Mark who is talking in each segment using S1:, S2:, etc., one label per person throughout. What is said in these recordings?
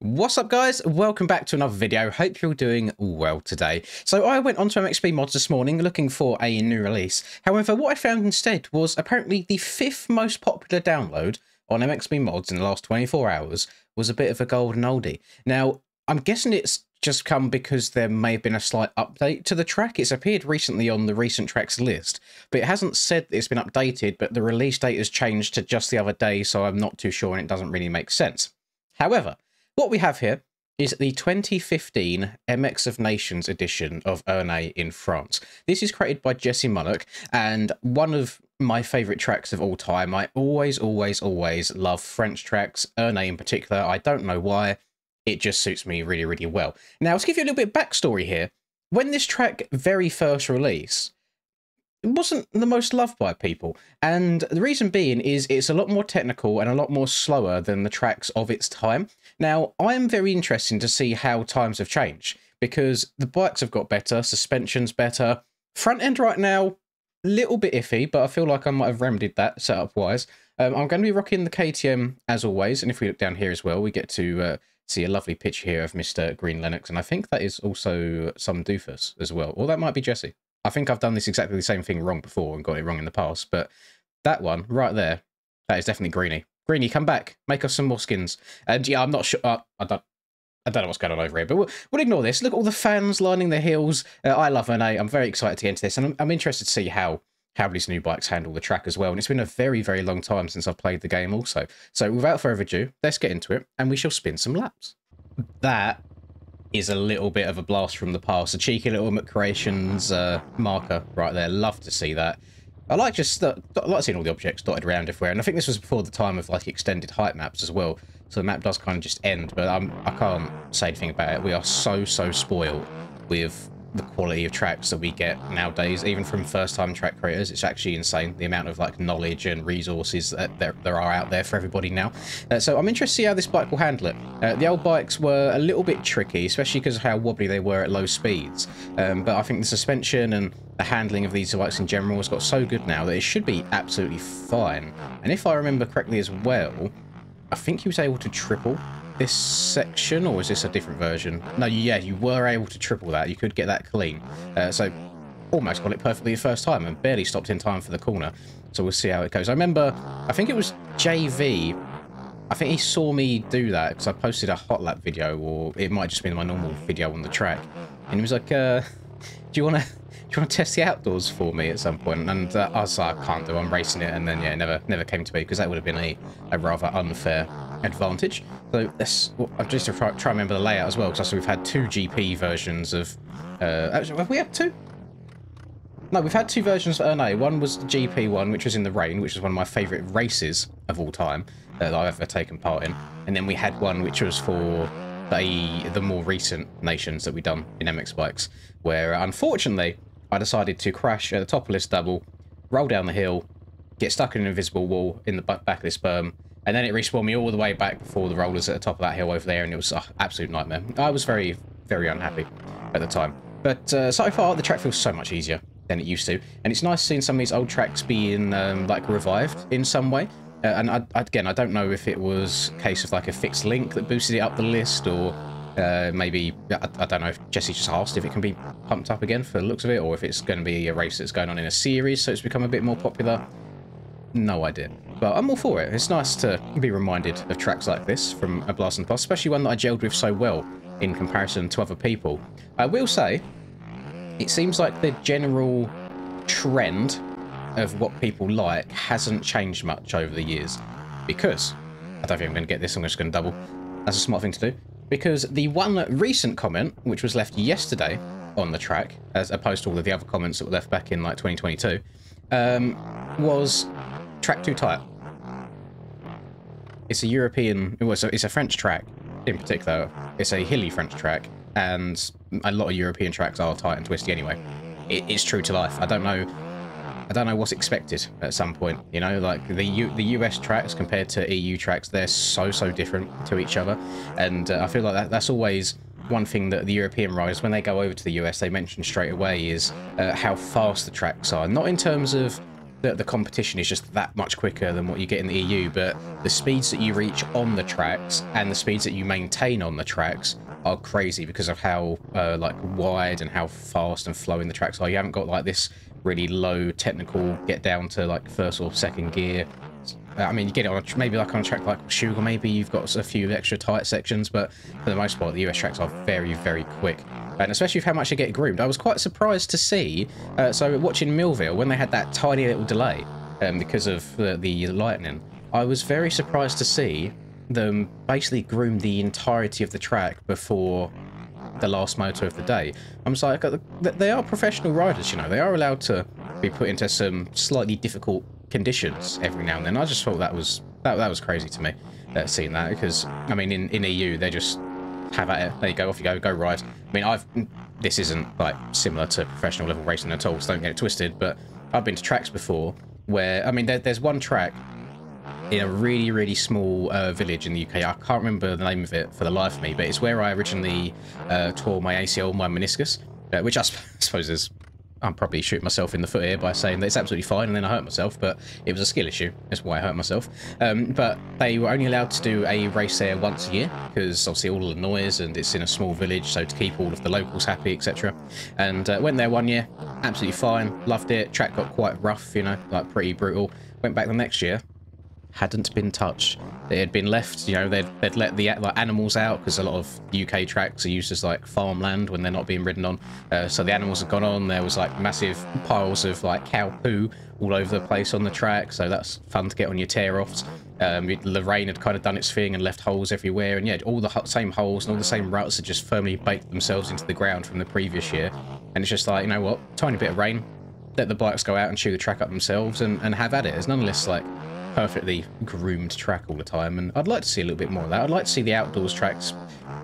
S1: What's up guys, welcome back to another video. Hope you're doing well today. So I went onto MXB Mods this morning looking for a new release. However, what I found instead was apparently the 5th most popular download on MXB Mods in the last 24 hours was a bit of a golden oldie. Now, I'm guessing it's just come because there may have been a slight update to the track. It's appeared recently on the recent tracks list, but it hasn't said that it's been updated, but the release date has changed to just the other day, so I'm not too sure and it doesn't really make sense. However, what we have here is the 2015 MX of Nations edition of Ernée in France. This is created by Jesse Mullock, and one of my favourite tracks of all time. I always love French tracks, Ernée in particular. I don't know why, it just suits me really, really well. Now, to give you a little bit of backstory here, when this track very first released, it wasn't the most loved by people, and the reason being is it's a lot more technical and a lot more slower than the tracks of its time. Now, I am very interested to see how times have changed, because the bikes have got better, suspension's better, front end right now, little bit iffy, but I feel like I might have remedied that setup-wise. I'm going to be rocking the KTM as always, and if we look down here as well, we get to see a lovely picture here of Mr. Green Lennox, and I think that is also some doofus as well, or that might be Jesse. I think I've done this exactly the same thing wrong before and got it wrong in the past, but that one right there, that is definitely Greeny. Greeny, come back, make us some more skins. And yeah, I'm not sure. I don't know what's going on over here, but we'll ignore this. Look at all the fans lining their heels. I love Ernée. I'm very excited to get into this, and I'm interested to see how these new bikes handle the track as well. And it's been a very, very long time since I've played the game also. So without further ado, let's get into it, and we shall spin some laps. That is a little bit of a blast from the past. A cheeky little McCreations marker right there. Love to see that. I like seeing all the objects dotted around everywhere. And I think this was before the time of like extended height maps as well. So the map does kind of just end, but I can't say anything about it. We are so spoiled with the quality of tracks that we get nowadays, even from first-time track creators. It's actually insane, the amount of like knowledge and resources that there are out there for everybody now. So I'm interested to see how this bike will handle it. The old bikes were a little bit tricky, especially because of how wobbly they were at low speeds. But I think the suspension and the handling of these bikes in general has got so good now that it should be absolutely fine. And if I remember correctly as well, I think he was able to triple this section, or is this a different version? No, yeah, you were able to triple that. You could get that clean. So almost got it perfectly the first time and barely stopped in time for the corner. So we'll see how it goes. I remember, I think it was JV. I think he saw me do that because I posted a hot lap video, or it might just be my normal video on the track. And he was like, do you want to test the outdoors for me at some point? And I was like, I can't do, I'm racing it. And then yeah, it never came to be, because that would have been a rather unfair advantage. So I'm just to try and remember the layout as well, because I saw we've had 2 GP versions of actually, have we had 2? No, we've had 2 versions for Ernée. One was the GP one, which was in the rain, which is one of my favorite races of all time that I've ever taken part in. And then we had one which was for the more recent nations that we've done in MX bikes, where unfortunately I decided to crash at the top of this double, roll down the hill, get stuck in an invisible wall in the back of this berm, and then it respawned me all the way back before the rollers at the top of that hill over there, and it was an absolute nightmare. I was very, very unhappy at the time. But so far, the track feels so much easier than it used to, and it's nice seeing some of these old tracks being like revived in some way. And again, I don't know if it was a case of like a fixed link that boosted it up the list, or maybe, I don't know if Jesse just asked if it can be pumped up again for the looks of it, or if it's going to be a race that's going on in a series, so it's become a bit more popular. No idea. But I'm all for it. It's nice to be reminded of tracks like this from a blast from the past, especially one that I gelled with so well in comparison to other people. I will say, it seems like the general trend of what people like hasn't changed much over the years, because I don't think I'm going to get this. I'm just going to double. That's a smart thing to do, because the one recent comment which was left yesterday on the track, as opposed to all of the other comments that were left back in like 2022, was track too tight. It's a European, it's a French track in particular. It's a hilly French track, and a lot of European tracks are tight and twisty anyway. It's true to life. I don't know what's expected at some point, you know, like the US tracks compared to EU tracks, they're so different to each other. And I feel like that's always one thing that the European riders, when they go over to the US, they mention straight away is how fast the tracks are. Not in terms of the competition is just that much quicker than what you get in the EU, but the speeds that you reach on the tracks and the speeds that you maintain on the tracks are crazy because of how like wide and how fast and flowing the tracks are. You haven't got like this really low technical get down to like first or second gear. I mean, you get it on maybe like on a track like Sugar, maybe you've got a few extra tight sections, but for the most part, the US tracks are very, very quick. And especially with how much they get groomed. I was quite surprised to see, so watching Millville, when they had that tiny little delay because of the lightning, I was very surprised to see them basically groom the entirety of the track before the last moto of the day. I'm just like, they are professional riders, you know, they are allowed to be put into some slightly difficult conditions every now and then. I just thought that was crazy to me, seeing that, because I mean in EU they just have at it. There you go, off you go ride. I mean, this isn't like similar to professional level racing at all, so don't get it twisted, but I've been to tracks before where, I mean, there's one track in a really, really small village in the UK. I can't remember the name of it for the life of me, but it's where I originally tore my ACL, my meniscus, which I suppose is, I'm probably shooting myself in the foot here by saying that it's absolutely fine and then I hurt myself, but it was a skill issue. That's why I hurt myself. But they were only allowed to do a race there once a year because obviously all the noise and it's in a small village, so to keep all of the locals happy, etc. And went there one year, absolutely fine, loved it. Track got quite rough, you know, like pretty brutal. Went back the next year, hadn't been touched. It had been left, you know, they'd let the like animals out because a lot of UK tracks are used as like farmland when they're not being ridden on. So the animals had gone on. There was like massive piles of like cow poo all over the place on the track. So that's fun to get on your tear-offs. The rain had kind of done its thing and left holes everywhere. And yeah, all the same holes and all the same ruts had just firmly baked themselves into the ground from the previous year. And it's just like, you know what, tiny bit of rain, let the bikes go out and chew the track up themselves and have at it. There's none less like perfectly groomed track all the time, and I'd like to see a little bit more of that. I'd like to see the outdoors tracks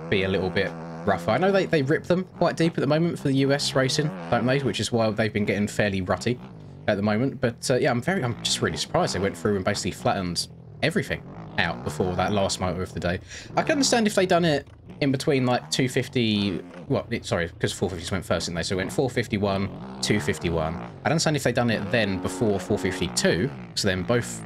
S1: be a little bit rougher. I know they rip them quite deep at the moment for the US racing, don't they? Which is why they've been getting fairly rutty at the moment. But yeah, I'm just really surprised they went through and basically flattened everything out before that last motor of the day. I can understand if they done it in between like 250, well, sorry, because 450s went first, didn't they? So it went 451, 251. I'd understand if they done it then before 452, so then both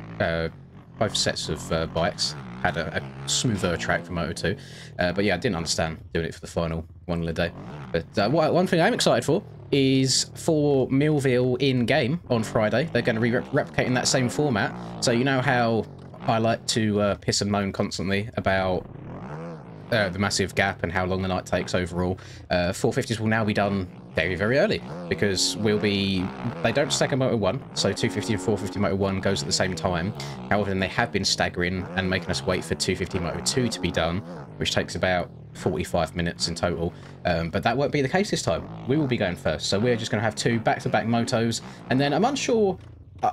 S1: sets of bikes had a smoother track for Moto2. But yeah, I didn't understand doing it for the final one of the day. But one thing I'm excited for is for Millville in-game on Friday. They're going to be replicating that same format. So you know how I like to piss and moan constantly about the massive gap and how long the night takes overall. 450s will now be done very, very early because they don't stagger Moto 1, so 250 and 450 Moto 1 goes at the same time. However, they have been staggering and making us wait for 250 Moto 2 to be done, which takes about 45 minutes in total. But that won't be the case this time. We will be going first, so we're just going to have two back-to-back motos, and then I'm unsure.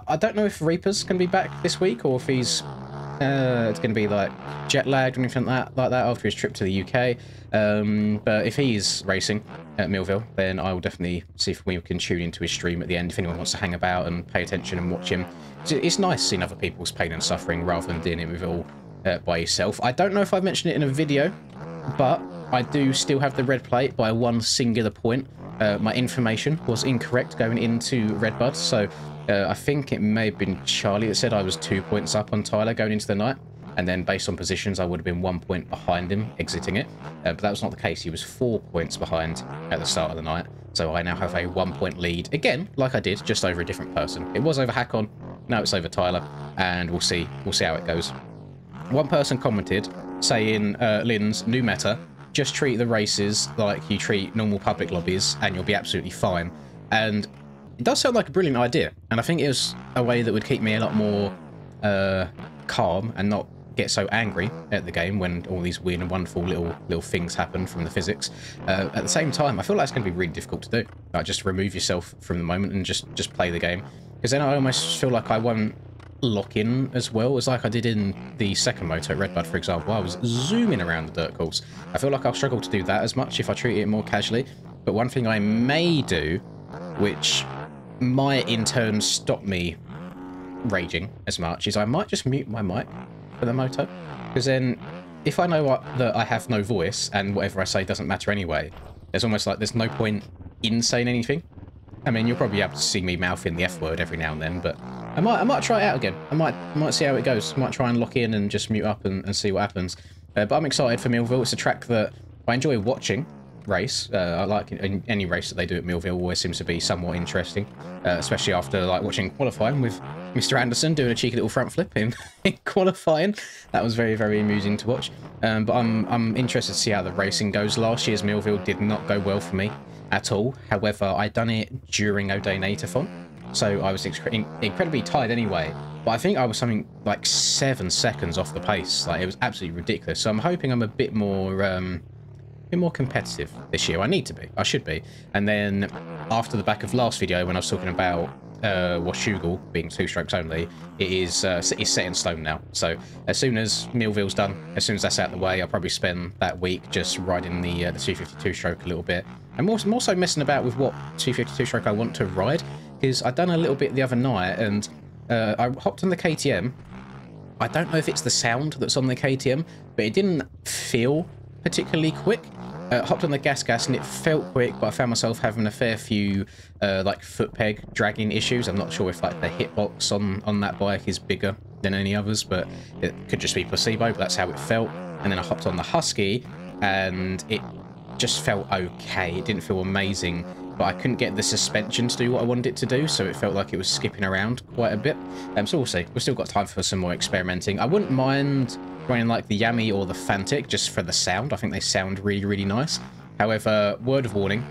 S1: I don't know if Reaper's going to be back this week or if he's it's going to be like jet lagged or anything like that after his trip to the UK. But if he's racing at Millville, then I will definitely see if we can tune into his stream at the end if anyone wants to hang about and pay attention and watch him. It's nice seeing other people's pain and suffering rather than dealing with it all by yourself. I don't know if I've mentioned it in a video, but I do still have the red plate by one singular point. My information was incorrect going into Redbud, so I think it may have been Charlie that said I was 2 points up on Tyler going into the night, and then based on positions I would have been 1 point behind him exiting it, but that was not the case. He was 4 points behind at the start of the night, so I now have a 1 point lead, again, like I did, just over a different person. It was over Hakon, now it's over Tyler, and we'll see how it goes. One person commented saying, Lynn's new meta, just treat the races like you treat normal public lobbies and you'll be absolutely fine. And it does sound like a brilliant idea, and I think it was a way that would keep me a lot more calm and not get so angry at the game when all these weird and wonderful little things happen from the physics. At the same time, I feel like it's going to be really difficult to do. Like, just remove yourself from the moment and just play the game, because then I almost feel like I won't lock in as well as like I did in the second moto at Redbud, for example. I was zooming around the dirt course. I feel like I'll struggle to do that as much if I treat it more casually. But one thing I may do, which might in turn stop me raging as much, is I might just mute my mic for the moto, because then if I know that I have no voice and whatever I say doesn't matter anyway, there's almost like there's no point in saying anything. I mean, you'll probably be able to see me mouthing the F word every now and then, but I might try it out again. I might see how it goes. I might try and lock in and just mute up and see what happens. But I'm excited for Millville. It's a track that I enjoy watching race. I like any race that they do at Millville. Always seems to be somewhat interesting, especially after like watching qualifying with Mr. Anderson doing a cheeky little front flip in qualifying. That was very, very amusing to watch. But I'm interested to see how the racing goes. Last year's Millville did not go well for me at all. However, I'd done it during O'Day Natathon, so I was incredibly tired anyway. But I think I was something like 7 seconds off the pace. Like, it was absolutely ridiculous. So I'm hoping I'm a bit more competitive this year. I need to be. I should be. And then after the back of last video, when I was talking about Washougal being 2 strokes only, it's set in stone now. So as soon as Millville's done, as soon as that's out of the way, I'll probably spend that week just riding the 252 stroke a little bit. And more so messing about with what 252 stroke I want to ride, because I'd done a little bit the other night, and I hopped on the KTM. I don't know if it's the sound that's on the KTM, but it didn't feel particularly quick. Hopped on the gas and it felt quick, but I found myself having a fair few like foot peg dragging issues. I'm not sure if like the hitbox on that bike is bigger than any others, but it could just be placebo, but that's how it felt. And then I hopped on the Husky and it just felt okay. It didn't feel amazing, but I couldn't get the suspension to do what I wanted it to do, so it felt like it was skipping around quite a bit. So we'll see. We've still got time for some more experimenting. I wouldn't mind running like the Yami or the Fantic just for the sound. I think they sound really, really nice. However, word of warning,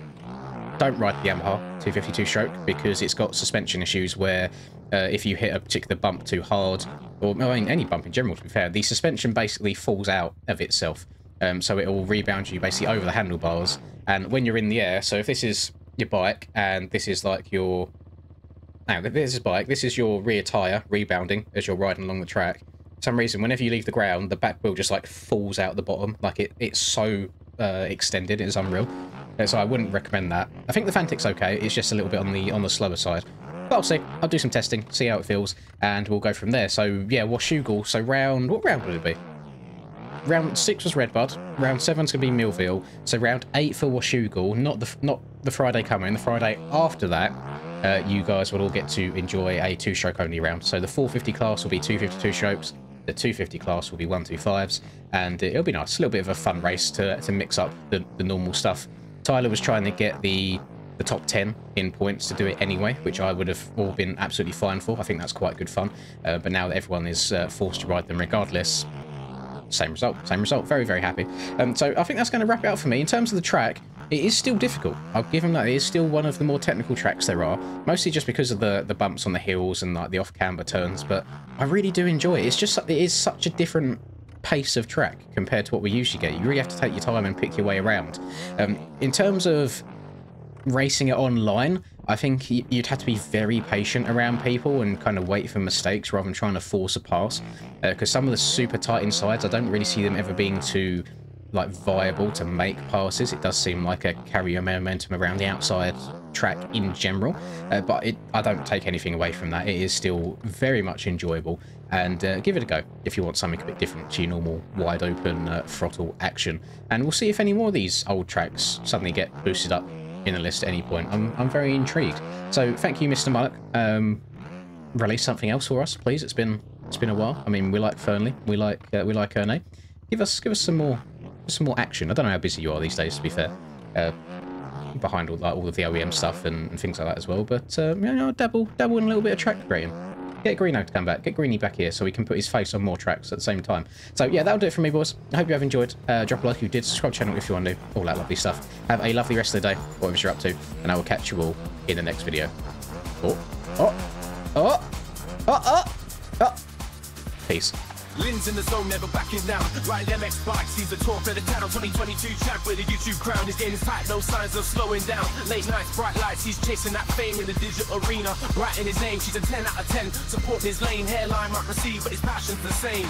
S1: don't ride the Yamaha 252 stroke, because it's got suspension issues where if you hit a particular bump too hard, or I mean any bump in general to be fair, the suspension basically falls out of itself. So it will rebound you basically over the handlebars, and when you're in the air, so if this is your bike and this is like your this is your rear tire rebounding as you're riding along the track. For some reason, whenever you leave the ground, the back wheel just like falls out the bottom. Like it's so extended, it's unreal. So I wouldn't recommend that. I think the Fantic's okay. It's just a little bit on the slower side. But I'll see. I'll do some testing, see how it feels, and we'll go from there. So yeah, Washougal. So what round would it be? Round 6 was Redbud. Round 7's gonna be Millville. So round 8 for Washougal. Not the Friday coming. The Friday after that, you guys will all get to enjoy a 2-stroke only round. So the 450 class will be 252 strokes. The 250 class will be 125s, and it'll be nice. A little bit of a fun race to mix up the normal stuff. Tyler was trying to get the top 10 in points to do it anyway, which I would have all been absolutely fine for. I think that's quite good fun. But now that everyone is forced to ride them regardless, same result. Very, very happy. So I think that's going to wrap it up for me. In terms of the track, it is still difficult. I'll give them that. It is still one of the more technical tracks there are, mostly just because of the bumps on the hills and like the off-camber turns, but I really do enjoy it. It is such a different pace of track compared to what we usually get. You really have to take your time and pick your way around. In terms of racing it online, I think you'd have to be very patient around people and kind of wait for mistakes rather than trying to force a pass, because some of the super tight insides, I don't really see them ever being too like viable to make passes. It does seem like a carry your momentum around the outside track in general, but I don't take anything away from that. It is still very much enjoyable, and give it a go if you want something a bit different to your normal wide open throttle action. And we'll see if any more of these old tracks suddenly get boosted up in a list at any point. I'm very intrigued. So thank you, Mr. Mullock. Release something else for us, please. It's been a while. I mean, we like Fernley, we like Erne. Give us some more action. I don't know how busy you are these days, to be fair, behind all of the OEM stuff and things like that as well. But you know, dabble in a little bit of track creating. Get Greeno to come back. Get Greeny back here so he can put his face on more tracks at the same time. So yeah, that'll do it for me, boys. I hope you have enjoyed. Drop a like if you did. Subscribe to the channel if you want to. All that lovely stuff. Have a lovely rest of the day, whatever you're up to, and I will catch you all in the next video. Peace.
S2: Lynn's in the zone, never backing down. Riding MX bikes, he's the talk of the town. 2022 champ with the YouTube crown. His game is tight, no signs of slowing down. Late nights, bright lights, he's chasing that fame in the digital arena. Writing his name, she's a 10 out of 10. Supporting his lane, hairline might receive, but his passion's the same.